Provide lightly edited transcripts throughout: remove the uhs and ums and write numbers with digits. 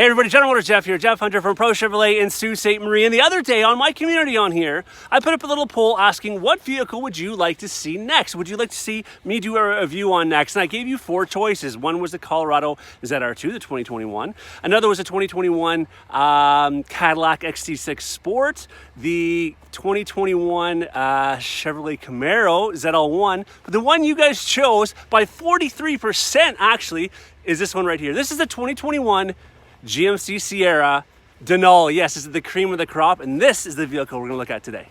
Hey everybody, General Motors Jeff here, Jeff Hunter from Pro Chevrolet in Sault Ste. Marie. And the other day on my community on here, I put up a little poll asking what vehicle would you like to see next? Would you like to see me do a review on next? And I gave you four choices. One was the Colorado ZR2, the 2021. Another was the 2021 Cadillac XT6 Sport, the 2021 Chevrolet Camaro ZL1. But the one you guys chose by 43% actually is this one right here. This is the 2021 GMC Sierra Denali. Yes, this is the cream of the crop, and this is the vehicle we're going to look at today.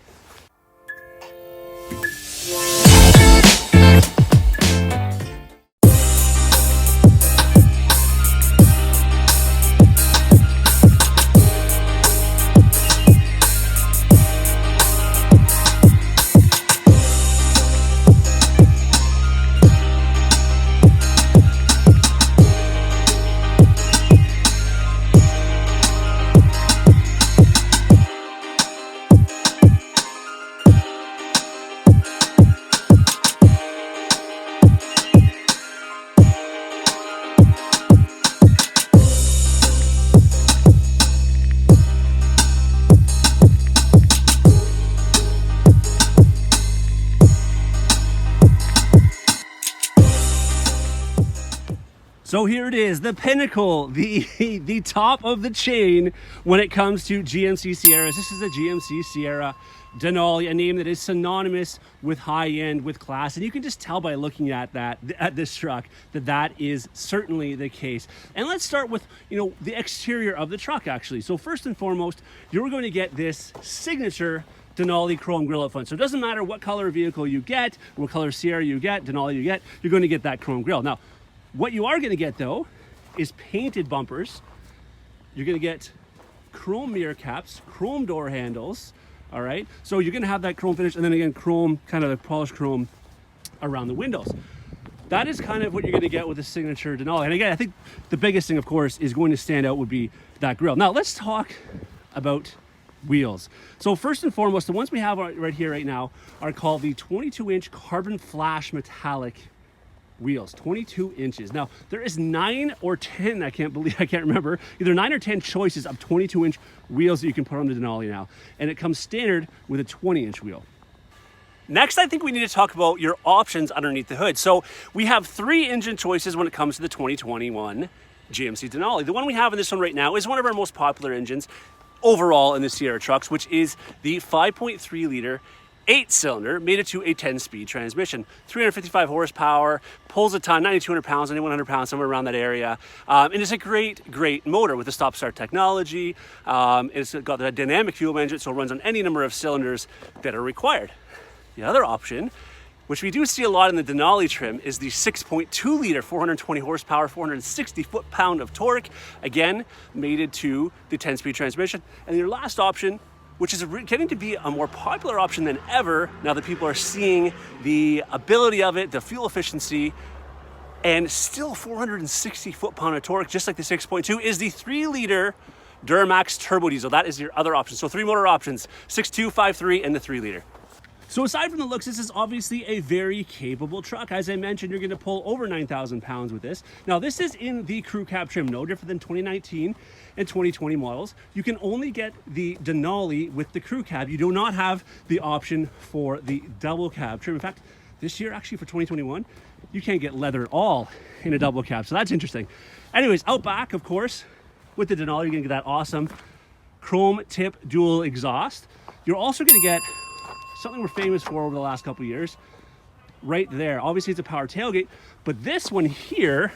So here it is, the pinnacle, the top of the chain when it comes to GMC Sierras. This is the GMC Sierra Denali, a name that is synonymous with high-end, with class. And you can just tell by looking at this truck that is certainly the case. And let's start with, the exterior of the truck actually. So first and foremost, you're going to get this signature Denali chrome grille up front. So it doesn't matter what color vehicle you get, what color Sierra you get, Denali you get, you're going to get that chrome grille. Now, what you are going to get though is painted bumpers. You're going to get chrome mirror caps, chrome door handles. All right. So you're going to have that chrome finish, and then again, chrome, kind of the polished chrome around the windows. That is kind of what you're going to get with the signature Denali. And again, I think the biggest thing, of course, is going to stand out would be that grille. Now let's talk about wheels. So first and foremost, the ones we have right here right now are called the 22-inch carbon flash metallic wheels, 22 inches. Now there is 9 or 10, I can't remember, either 9 or 10 choices of 22-inch wheels that you can put on the Denali now, and it comes standard with a 20-inch wheel. Next, I think we need to talk about your options underneath the hood. So we have 3 engine choices when it comes to the 2021 GMC Denali. The one we have in this one right now is one of our most popular engines overall in the Sierra trucks, which is the 5.3 liter 8-cylinder, made it to a 10-speed transmission, 355 horsepower, pulls a ton, 9,200 pounds, 9,100 pounds, somewhere around that area. And it's a great motor with the stop-start technology. It's got the dynamic fuel engine, so it runs on any number of cylinders that are required. The other option, which we do see a lot in the Denali trim, is the 6.2 liter, 420 horsepower, 460 foot-pound of torque, again, mated to the 10-speed transmission. And your last option, which is getting to be a more popular option than ever now that people are seeing the ability of it, the fuel efficiency, and still 460 foot-pound of torque, just like the 6.2, is the 3-liter Duramax turbo diesel. That is your other option. So 3 motor options, 6.2, 5.3, and the 3-liter. So aside from the looks, this is obviously a very capable truck. As I mentioned, you're going to pull over 9,000 pounds with this. Now, this is in the crew cab trim, no different than 2019 and 2020 models. You can only get the Denali with the crew cab. You do not have the option for the double cab trim. In fact, this year, actually for 2021, you can't get leather at all in a double cab. So that's interesting. Anyways, out back, of course, with the Denali, you're going to get that awesome chrome tip dual exhaust. You're also going to get something we're famous for over the last couple of years, right there. Obviously, it's a power tailgate, but this one here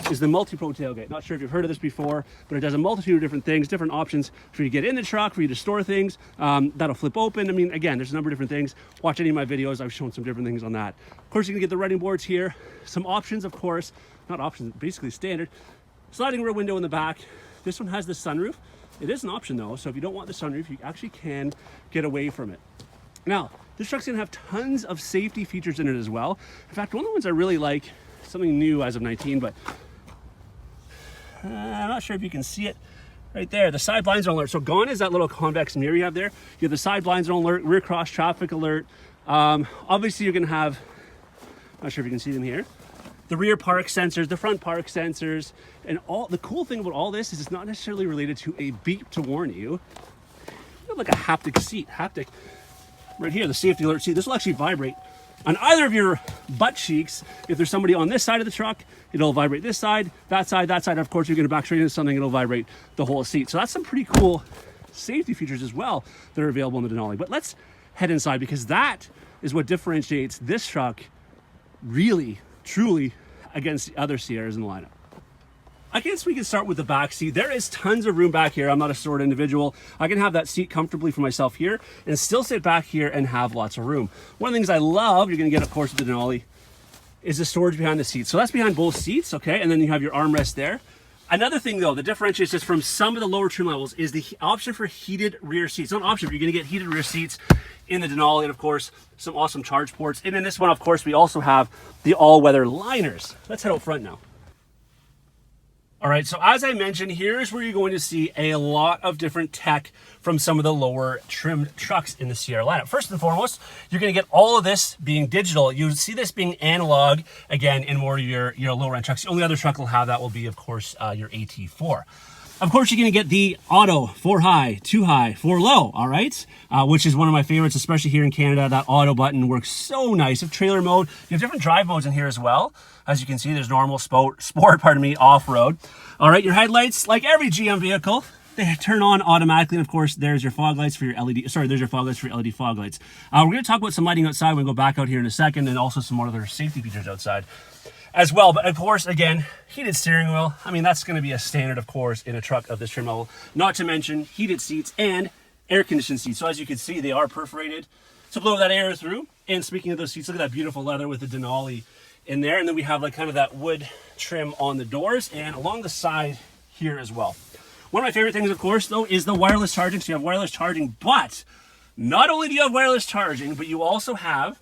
is the multi-pro tailgate. Not sure if you've heard of this before, but it does a multitude of different things, different options for you to get in the truck, for you to store things. That'll flip open. I mean, again, there's a number of different things. Watch any of my videos. I've shown some different things on that. Of course, you can get the running boards here. Some options, of course, not options, basically standard. Sliding rear window in the back. This one has the sunroof. It is an option though, so if you don't want the sunroof, you actually can get away from it. Now, this truck's gonna have tons of safety features in it as well. In fact, one of the ones I really like, something new as of 19, but I'm not sure if you can see it right there. The side blinds are on alert. So gone is that little convex mirror you have there. You have the side blinds on alert, rear cross traffic alert. Obviously you're gonna have, not sure if you can see them here, the rear park sensors, the front park sensors, and all. The cool thing about all this is it's not necessarily related to a beep to warn you. You have like a haptic seat, right here, the safety alert seat. This will actually vibrate on either of your butt cheeks. If there's somebody on this side of the truck, it'll vibrate this side, that side, that side. Of course, you're gonna back straight into something, it'll vibrate the whole seat. So that's some pretty cool safety features as well that are available in the Denali. But let's head inside, because that is what differentiates this truck really, truly against the other Sierras in the lineup. I guess we can start with the back seat. There is tons of room back here. I'm not a short individual. I can have that seat comfortably for myself here and still sit back here and have lots of room. One of the things I love, you're gonna get of course with the Denali, is the storage behind the seat. So that's behind both seats, okay? And then you have your armrest there. Another thing though that differentiates this from some of the lower trim levels is the option for heated rear seats. It's not an option, but you're gonna get heated rear seats in the Denali, and of course, some awesome charge ports. And in this one, of course, we also have the all-weather liners. Let's head out front now. All right, so as I mentioned, here's where you're going to see a lot of different tech from some of the lower trim trucks in the Sierra lineup. First and foremost, you're gonna get all of this being digital. You see this being analog, again, in more of your lower end trucks. The only other truck will have that will be, of course, your AT4. Of course, you're gonna get the auto, 4 high, 2 high, 4 low, all right? Which is one of my favorites, especially here in Canada. That auto button works so nice. If trailer mode, you have different drive modes in here as well. As you can see, there's normal, sport, off-road. All right, your headlights, like every GM vehicle, they turn on automatically. And of course, there's your fog lights for your there's your fog lights for your LED fog lights. We're gonna talk about some lighting outside when we go back out here in a second, and also some more other safety features outside as well. But of course, again, heated steering wheel. I mean, that's gonna be a standard, of course, in a truck of this trim level. Not to mention heated seats and air-conditioned seats. So as you can see, they are perforated to blow that air through. And speaking of those seats, look at that beautiful leather with the Denali in there. And then we have like kind of that wood trim on the doors and along the side here as well. One of my favorite things, of course, though, is the wireless charging. So you have wireless charging, but not only do you have wireless charging, but you also have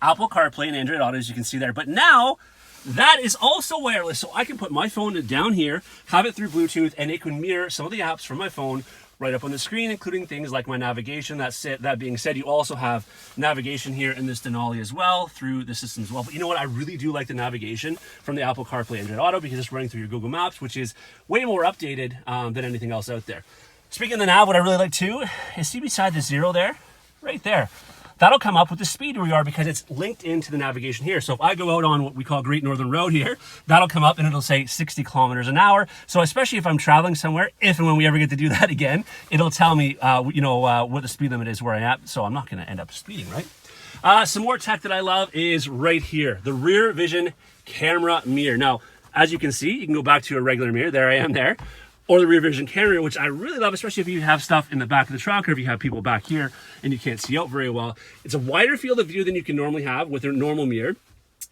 Apple CarPlay and Android Auto, as you can see there. But now that is also wireless. So I can put my phone down here, have it through Bluetooth, and it can mirror some of the apps from my phone right up on the screen, including things like my navigation. That being said, you also have navigation here in this Denali as well through the system as well. But you know what? I really do like the navigation from the Apple CarPlay Android Auto, because it's running through your Google Maps, which is way more updated than anything else out there. Speaking of the nav, what I really like too is see beside the 0 there, right there. That'll come up with the speed where we are, because it's linked into the navigation here. So if I go out on what we call Great Northern Road here, that'll come up and it'll say 60 kilometers an hour. So especially if I'm traveling somewhere, if and when we ever get to do that again, it'll tell me, what the speed limit is where I am. So I'm not going to end up speeding, right? Some more tech that I love is right here, the rear vision camera mirror. Now, as you can see, you can go back to a regular mirror. There I am there. Or the rear vision camera, which I really love, especially if you have stuff in the back of the truck, or if you have people back here and you can't see out very well. It's a wider field of view than you can normally have with a normal mirror.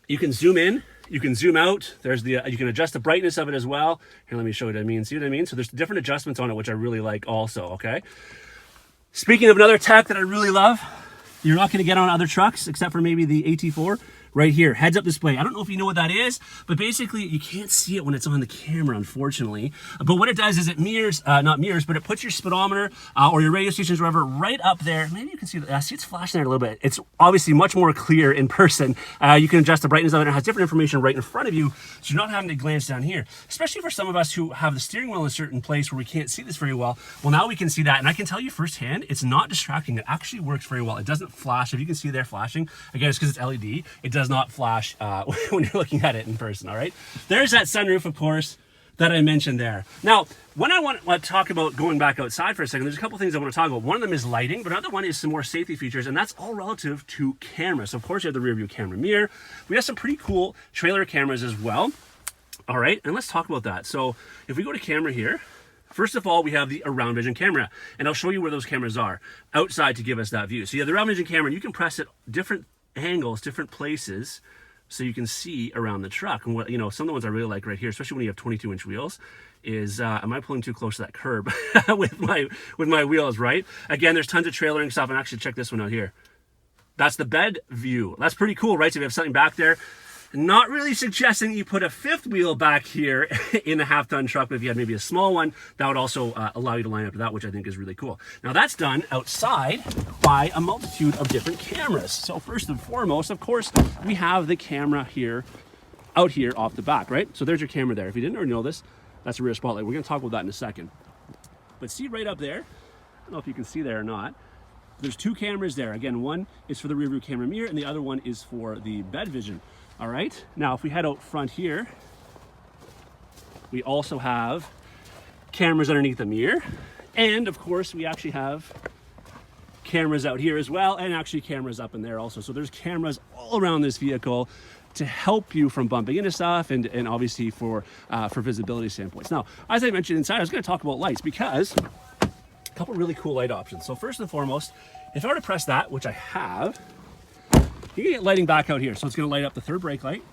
You can zoom in, you can zoom out. There's the you can adjust the brightness of it as well. Here, let me show you what I mean. See what I mean? So there's different adjustments on it, which I really like also, okay? Speaking of another tech that I really love, you're not gonna get on other trucks except for maybe the AT4. Right here, heads up display. I don't know if you know what that is, but basically you can't see it when it's on the camera, unfortunately. But what it does is it mirrors, not mirrors, but it puts your speedometer or your radio stations, wherever, right up there. Maybe you can see, see it's flashing there a little bit. It's obviously much more clear in person. You can adjust the brightness of it. It has different information right in front of you, so you're not having to glance down here. Especially for some of us who have the steering wheel in a certain place where we can't see this very well. Well, now we can see that, and I can tell you firsthand, it's not distracting. It actually works very well. It doesn't flash. If you can see there flashing, again, it's because it's LED. It does not flash when you're looking at it in person, all right? There's that sunroof, of course, that I mentioned there. Now, when I want to talk about going back outside for a second, there's a couple things I want to talk about. One of them is lighting, but another one is some more safety features, and that's all relative to cameras. So, of course, you have the rear view camera mirror. We have some pretty cool trailer cameras as well. All right, and let's talk about that. So, if we go to camera here, first of all, we have the around vision camera, and I'll show you where those cameras are outside to give us that view. So you have the around vision camera, and you can press it different angles, different places, so you can see around the truck. And what, some of the ones I really like right here, especially when you have 22-inch wheels, is am I pulling too close to that curb with my wheels, right? Again, there's tons of trailering stuff, and actually check this one out here. That's the bed view. That's pretty cool, right? So if you have something back there, not really suggesting you put a fifth wheel back here in a half-ton truck, but if you had maybe a small one, that would also allow you to line up to that, which I think is really cool. Now that's done outside by a multitude of different cameras. So first and foremost, of course, we have the camera here out here off the back, right? So there's your camera there. If you didn't already know this, that's a rear spotlight. We're gonna talk about that in a second. But see right up there, I don't know if you can see there or not, there's 2 cameras there. Again, one is for the rear view camera mirror and the other one is for the bed vision. All right, now if we head out front here, we also have cameras underneath the mirror. And of course, we actually have cameras out here as well, and actually cameras up in there also. So there's cameras all around this vehicle to help you from bumping into stuff and obviously for visibility standpoints. Now, as I mentioned inside, I was gonna talk about lights because a couple really cool light options. So first and foremost, if I were to press that, which I have, you can get lighting back out here. So it's gonna light up the third brake light,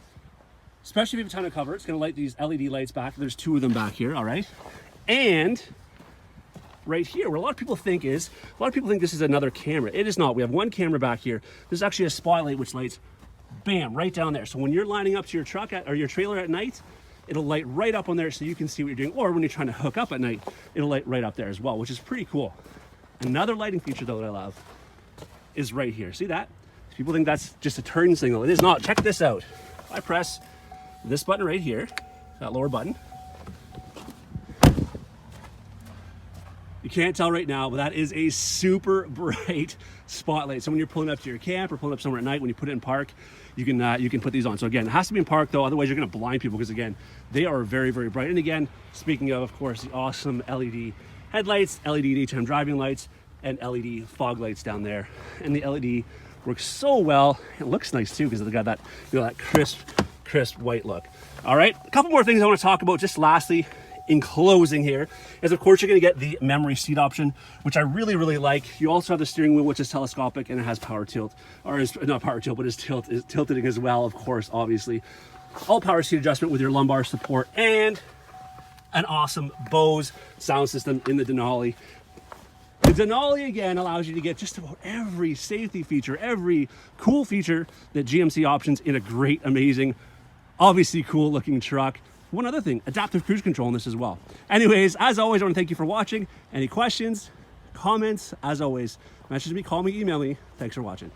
especially if you have a ton of cover. It's gonna light these LED lights back. There's 2 of them back here, all right? And right here, where a lot of people think this is another camera. It is not. We have 1 camera back here. There's actually a spotlight which lights, bam, right down there. So when you're lining up to your truck or your trailer at night, it'll light right up on there so you can see what you're doing. Or when you're trying to hook up at night, it'll light right up there as well, which is pretty cool. Another lighting feature though that I love is right here. See that? People think that's just a turn signal. It is not. Check this out. I press this button right here, that lower button. You can't tell right now, but that is a super bright spotlight. So when you're pulling up to your camp or pulling up somewhere at night, when you put it in park, you can put these on. So again, it has to be in park though, otherwise you're gonna blind people because again, they are very, very bright. And again, speaking of course, the awesome LED headlights, LED daytime driving lights, and LED fog lights down there. And the LED works so well. It looks nice too because they got that, that crisp white look. All right, a couple more things I want to talk about just lastly in closing here is of course you're going to get the memory seat option, which I really, really like. You also have the steering wheel, which is telescopic and it has power tilt, or is not power tilt, but is tilting as well, of course, obviously. All power seat adjustment with your lumbar support and an awesome Bose sound system in the Denali. The Denali, again, allows you to get just about every safety feature, every cool feature that GMC options in a great, amazing, obviously cool looking truck. One other thing, adaptive cruise control in this as well. Anyways, as always, I want to thank you for watching. Any questions, comments, as always, message me, call me, email me. Thanks for watching.